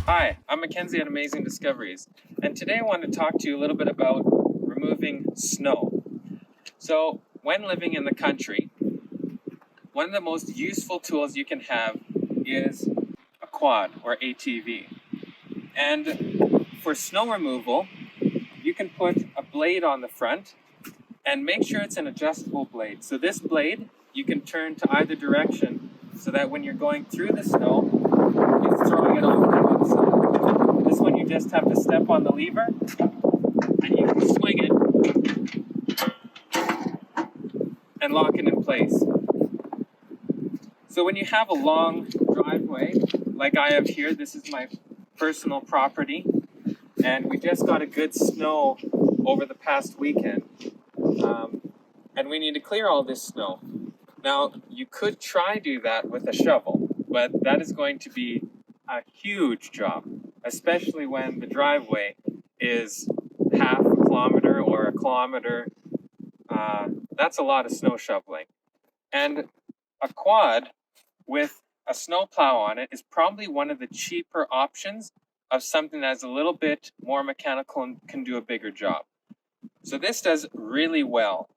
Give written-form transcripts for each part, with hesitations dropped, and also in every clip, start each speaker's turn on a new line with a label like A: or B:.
A: Hi, I'm MacKenzie at Amazing Discoveries, and today I want to talk to you a little bit about removing snow. So, when living in the country, one of the most useful tools you can have is a quad or ATV. And for snow removal, you can put a blade on the front and make sure it's an adjustable blade. So this blade you can turn to either direction so that when you're going through the snow, it's throwing it off to one side. This one you just have to step on the lever and you can swing it and lock it in place. So when you have a long driveway, like I have here, this is my personal property, and we just got a good snow over the past weekend, and we need to clear all this snow. Now, you could try do that with a shovel, but that is going to be a huge job, especially when the driveway is half a kilometer or a kilometer. That's a lot of snow shoveling. And a quad with a snowplow on it is probably one of the cheaper options of something that's a little bit more mechanical and can do a bigger job. So this does really well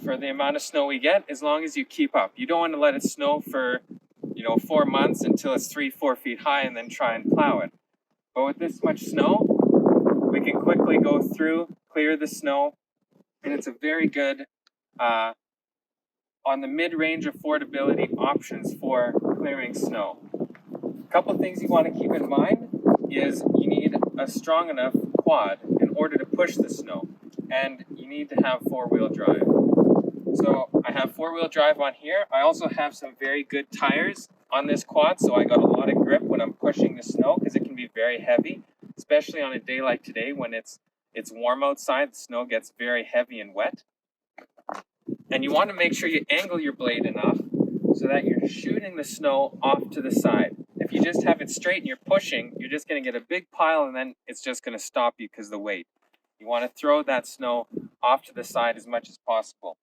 A: for the amount of snow we get, as long as you keep up. You don't want to let it snow for 4 months until it's 3-4 feet high and then try and plow it. But with this much snow, we can quickly go through, clear the snow, and it's a very good on the mid-range affordability options for clearing snow. A couple things you want to keep in mind is you need a strong enough quad in order to push the snow, and you need to have four-wheel drive. So I have four-wheel drive on here. I also have some very good tires on this quad, so I got a lot of grip when I'm pushing the snow because it can be very heavy, especially on a day like today when it's warm outside. The snow gets very heavy and wet. And you want to make sure you angle your blade enough so that you're shooting the snow off to the side. If you just have it straight and you're pushing, you're just going to get a big pile and then it's just going to stop you because of the weight. You want to throw that snow off to the side as much as possible.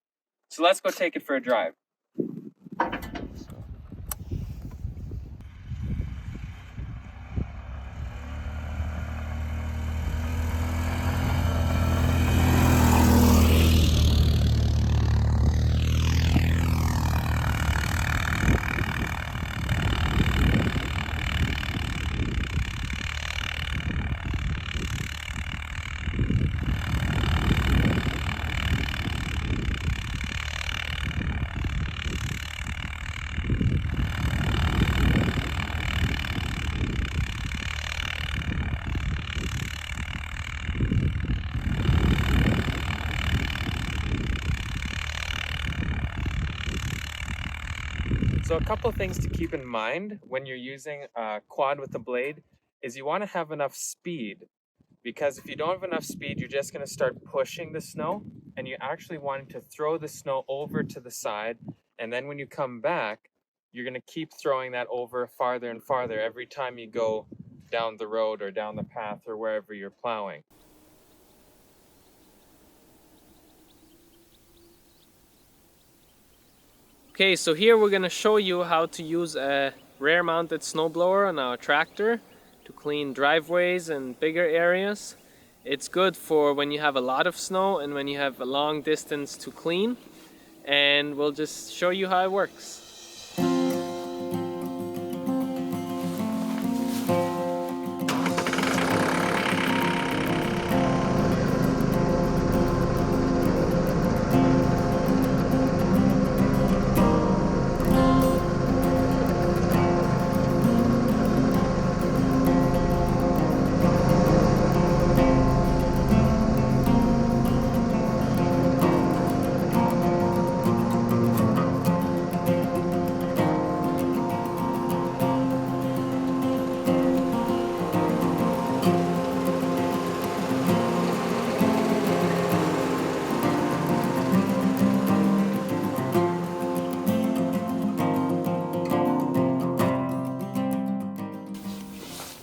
A: So let's go take it for a drive. So a couple of things to keep in mind when you're using a quad with a blade is you want to have enough speed, because if you don't have enough speed, you're just going to start pushing the snow, and you actually want to throw the snow over to the side, and then when you come back, you're going to keep throwing that over farther and farther every time you go down the road or down the path or wherever you're plowing.
B: Okay, so here we're going to show you how to use a rear mounted snowblower on our tractor to clean driveways and bigger areas. It's good for when you have a lot of snow and when you have a long distance to clean, and we'll just show you how it works.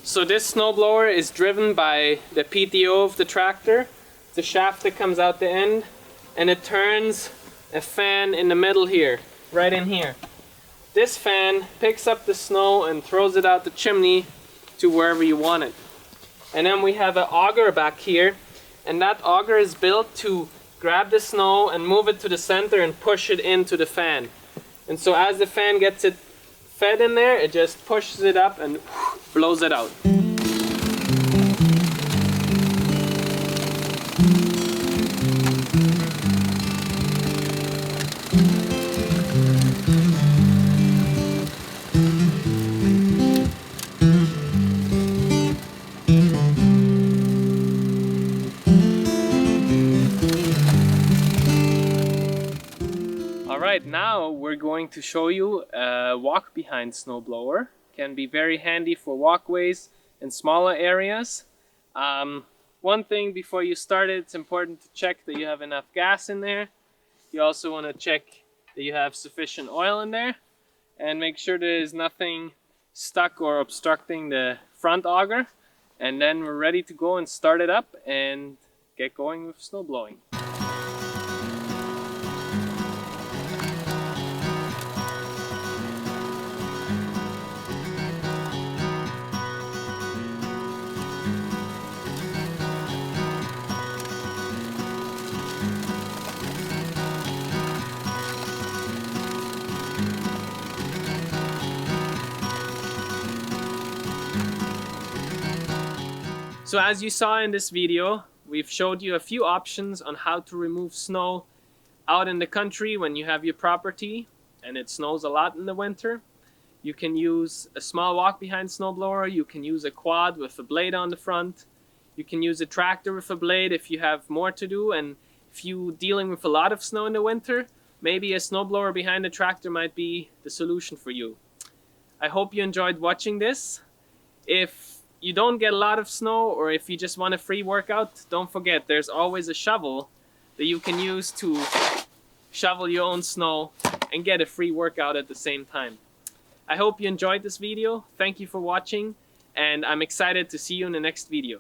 B: So this snowblower is driven by the PTO of the tractor. It's a shaft that comes out the end, and it turns a fan in the middle here, right in here. This fan picks up the snow and throws it out the chimney to wherever you want it. And then we have an auger back here, and that auger is built to grab the snow and move it to the center and push it into the fan. And so as the fan gets it fed in there, it just pushes it up and blows it out. Alright, now we're going to show you a walk behind snowblower. Can be very handy for walkways in smaller areas. One thing before you start it, it's important to check that you have enough gas in there. You also want to check that you have sufficient oil in there, and make sure there is nothing stuck or obstructing the front auger. And then we're ready to go and start it up and get going with snow blowing. So as you saw in this video, we've showed you a few options on how to remove snow out in the country when you have your property and it snows a lot in the winter. You can use a small walk behind snowblower, you can use a quad with a blade on the front, you can use a tractor with a blade if you have more to do, and if you're dealing with a lot of snow in the winter, maybe a snowblower behind a tractor might be the solution for you. I hope you enjoyed watching this. If you don't get a lot of snow, or if you just want a free workout, don't forget there's always a shovel that you can use to shovel your own snow and get a free workout at the same time. I hope you enjoyed this video. Thank you for watching, and I'm excited to see you in the next video.